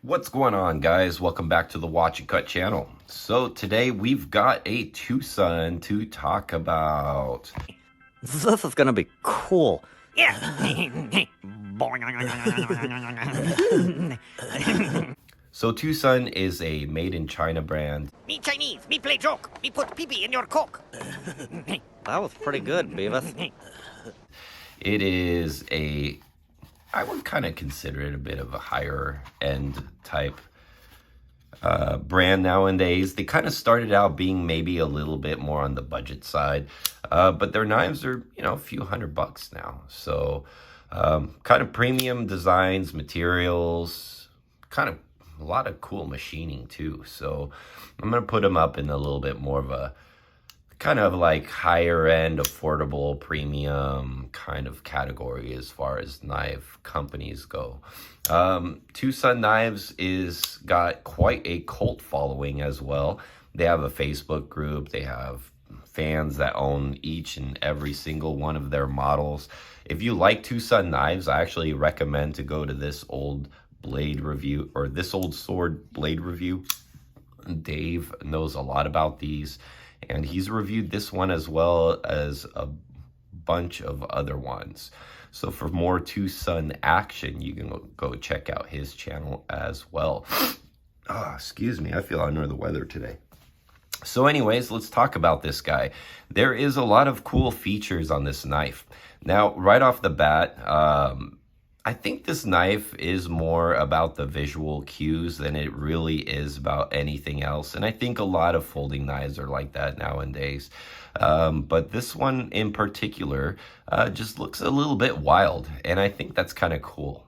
What's going on, guys? Welcome back to the Watch and Cut channel. So today we've got a Twosun to talk about. This is gonna be cool. Yeah. So Twosun is a made in China brand. Me Chinese, me play joke, me put pee-pee in your coke. That was pretty good, Beavis. It is I would kind of consider it a bit of a higher end type brand nowadays. They kind of started out being maybe a little bit more on the budget side, but their knives are, a few $100 now. So kind of premium designs, materials, kind of a lot of cool machining too. So I'm going to put them up in a little bit more of a kind of like higher end, affordable, premium kind of category as far as knife companies go. Twosunknives is got quite a cult following as well. They have a Facebook group. They have fans that own each and every single one of their models. If you like Twosunknives, I actually recommend to go to this old blade review, or this old sword blade review. Dave knows a lot about these, and he's reviewed this one as well as a bunch of other ones. So for more Twosun action, you can go check out his channel as well. Excuse me, I feel under the weather today. So anyways, let's talk about this guy. There is a lot of cool features on this knife. Now, right off the bat, I think this knife is more about the visual cues than it really is about anything else. And I think a lot of folding knives are like that nowadays. But this one in particular just looks a little bit wild. And I think that's kind of cool.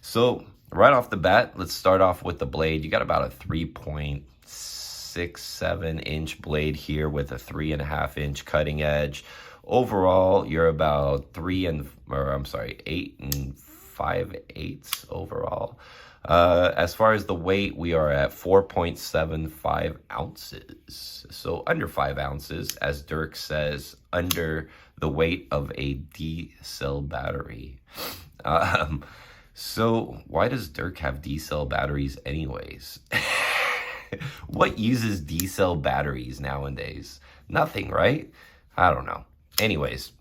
So right off the bat, let's start off with the blade. You got about a 3.67 inch blade here with a 3.5 inch cutting edge. Overall, you're about 8 and 5/8 overall. As far as the weight, we are at 4.75 ounces. So under 5 ounces, as Dirk says, under the weight of a D-cell battery. So why does Dirk have D-cell batteries anyways? What uses D-cell batteries nowadays? Nothing, right? I don't know. Anyways,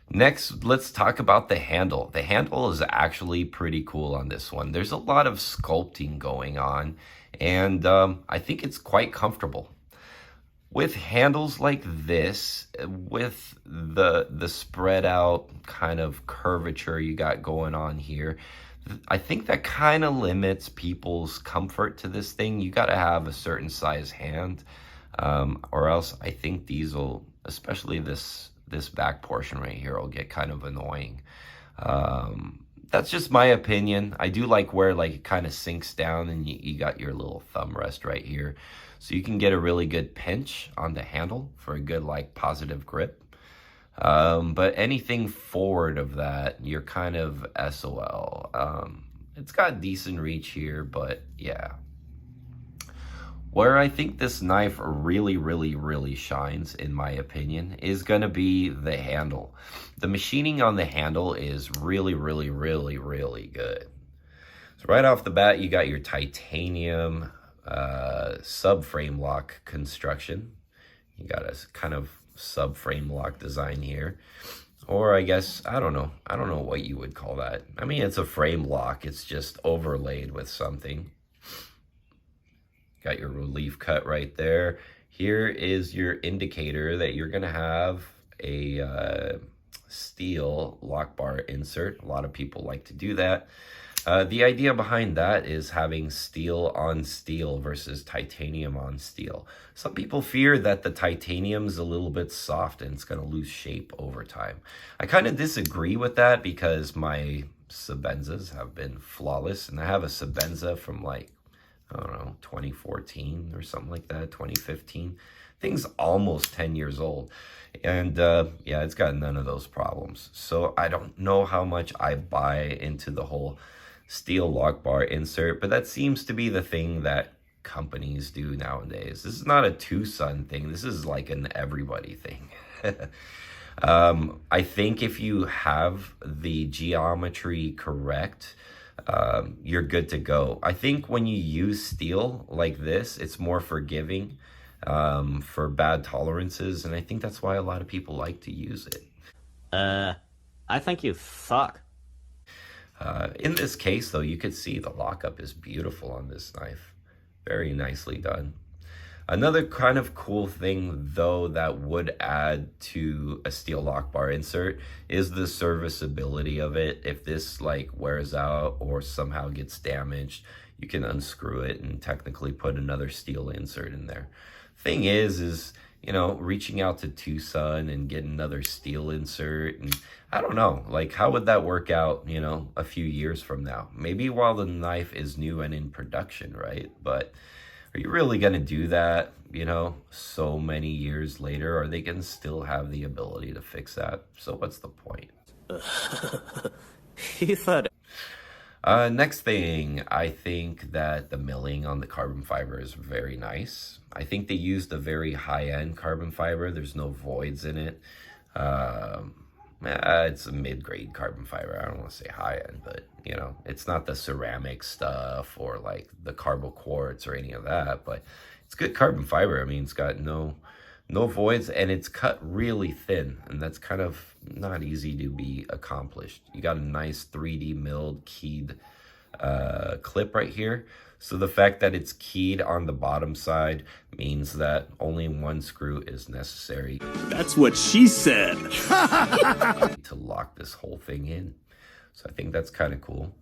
next, let's talk about the handle. The handle is actually pretty cool on this one. There's a lot of sculpting going on, and I think it's quite comfortable. With handles like this, with the spread out kind of curvature you got going on here, I think that kind of limits people's comfort to this thing. You got to have a certain size hand, or else I think these will, especially this back portion right here, will get kind of annoying. That's just my opinion. I do like where it kind of sinks down and you got your little thumb rest right here. So you can get a really good pinch on the handle for a good positive grip. But anything forward of that, you're kind of SOL. It's got decent reach here, but yeah. Where I think this knife really shines, in my opinion, is going to be the handle. The machining on the handle is really good. So right off the bat, you got your titanium subframe lock construction. You got a kind of subframe lock design here. Or I guess, I don't know what you would call that. I mean, it's a frame lock. It's just overlaid with something. Got your relief cut right there. Here is your indicator that you're going to have a steel lock bar insert. A lot of people like to do that. The idea behind that is having steel on steel versus titanium on steel. Some people fear that the titanium is a little bit soft and it's going to lose shape over time. I kind of disagree with that because my Sebenzas have been flawless, and I have a Sebenza from I don't know, 2014 or something like that, 2015. Thing's almost 10 years old. And yeah, it's got none of those problems. So I don't know how much I buy into the whole steel lock bar insert, but that seems to be the thing that companies do nowadays. This is not a Twosun thing. This is like an everybody thing. I think if you have the geometry correct, you're good to go. I think when you use steel like this, it's more forgiving for bad tolerances, and I think that's why a lot of people like to use it. I think you suck. In this case, though, you could see the lockup is beautiful on this knife. Very nicely done. Another kind of cool thing, though, that would add to a steel lock bar insert is the serviceability of it. If this like wears out or somehow gets damaged, you can unscrew it and technically put another steel insert in there. Thing is, you know, reaching out to Twosun and getting another steel insert, and I don't know, like how would that work out, you know, a few years from now? Maybe while the knife is new and in production, right? But are you really going to do that, you know, so many years later? Are they going to still have the ability to fix that? So what's the point? He said. Next thing, I think that the milling on the carbon fiber is very nice. I think they used a very high-end carbon fiber. There's no voids in it. It's a mid-grade carbon fiber. I don't want to say high-end, but, you know, it's not the ceramic stuff or, like, the carbo quartz or any of that, but it's good carbon fiber. I mean, it's got no voids, and it's cut really thin, and that's kind of not easy to be accomplished. You got a nice 3D milled keyed clip right here. So the fact that it's keyed on the bottom side means that only one screw is necessary. That's what she said. To lock this whole thing in. So I think that's kind of cool.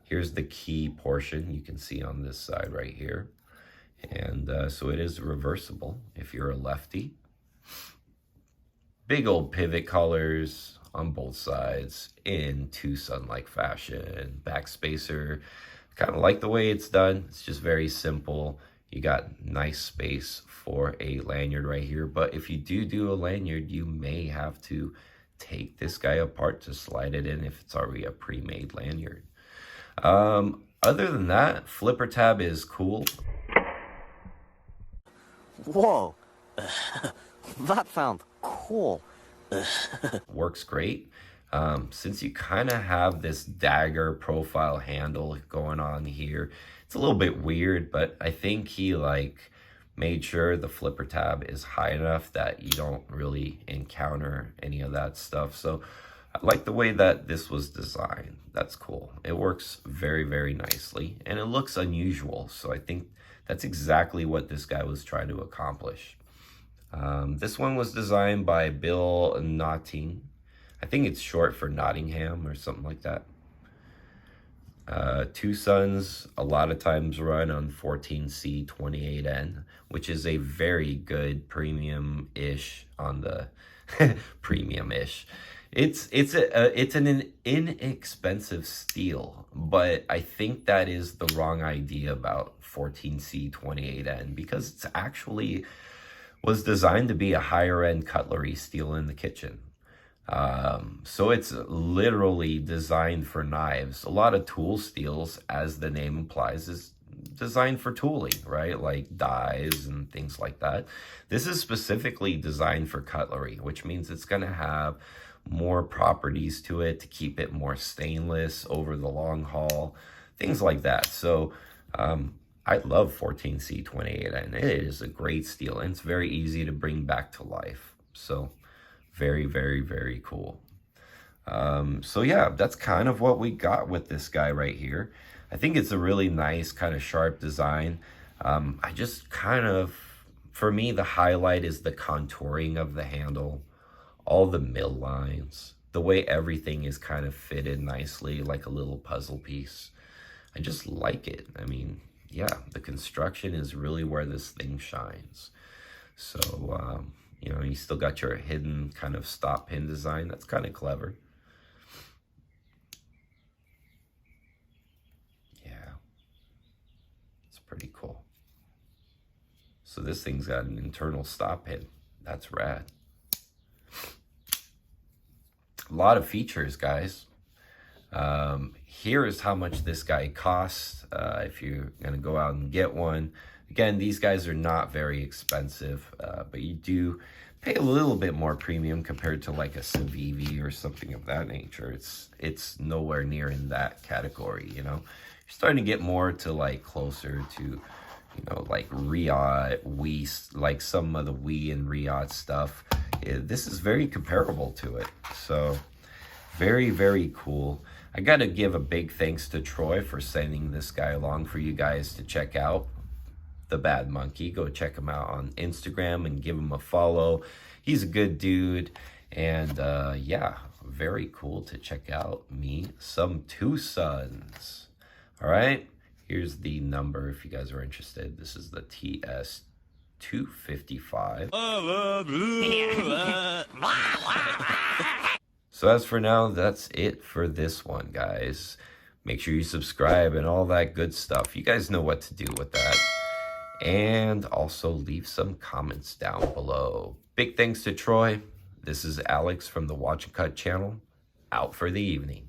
Here's the key portion you can see on this side right here. And so it is reversible if you're a lefty. Big old pivot collars on both sides in Twosun-like fashion. Backspacer, kind of like the way it's done. It's just very simple. You got nice space for a lanyard right here. But if you do a lanyard, you may have to take this guy apart to slide it in if it's already a pre-made lanyard. Other than that, flipper tab is cool. Whoa. That sounds cool. Works great. Since you kind of have this dagger profile handle going on here, it's a little bit weird, but I think he like made sure the flipper tab is high enough that you don't really encounter any of that stuff. So I like the way that this was designed. That's cool. It works very, very nicely, and it looks unusual. So I think that's exactly what this guy was trying to accomplish. This one was designed by Bill Nottingham. I think it's short for Nottingham or something like that. Twosuns a lot of times run on 14C28N, which is a very good premium-ish on the premium-ish. It's an inexpensive steel, but I think that is the wrong idea about 14C28N because it's actually was designed to be a higher end cutlery steel in the kitchen. So it's literally designed for knives. A lot of tool steels, as the name implies, is designed for tooling, right? Like dies and things like that. This is specifically designed for cutlery, which means it's going to have more properties to it to keep it more stainless over the long haul, things like that. So I love 14C28, and it is a great steel, and it's very easy to bring back to life. So very, very, very cool. So yeah, that's kind of what we got with this guy right here. I think it's a really nice kind of sharp design. I just kind of, for me, the highlight is the contouring of the handle, all the mill lines, the way everything is kind of fitted nicely like a little puzzle piece. I just like it. I mean, yeah, the construction is really where this thing shines. So, you know, you still got your hidden kind of stop pin design. That's kind of clever. Yeah, it's pretty cool. So this thing's got an internal stop pin. That's rad. A lot of features, guys. Here is how much this guy costs if you're going to go out and get one. Again, these guys are not very expensive, but you do pay a little bit more premium compared to like a Civivi or something of that nature. It's nowhere near in that category, you know. You're starting to get more to like closer to, you know, like Riot, Wii, like some of the Wii and Riot stuff. This is very comparable to it. So very, very cool. I gotta give a big thanks to Troy for sending this guy along for you guys to check out. The Bad Monkey. Go check him out on Instagram and give him a follow. He's a good dude. And yeah, very cool to check out me some Twosuns. All right, here's the number if you guys are interested. This is the TS-255. So as for now, that's it for this one, guys. Make sure you subscribe and all that good stuff. You guys know what to do with that. And also leave some comments down below. Big thanks to Troy. This is Alex from the Watch and Cut channel. Out for the evening.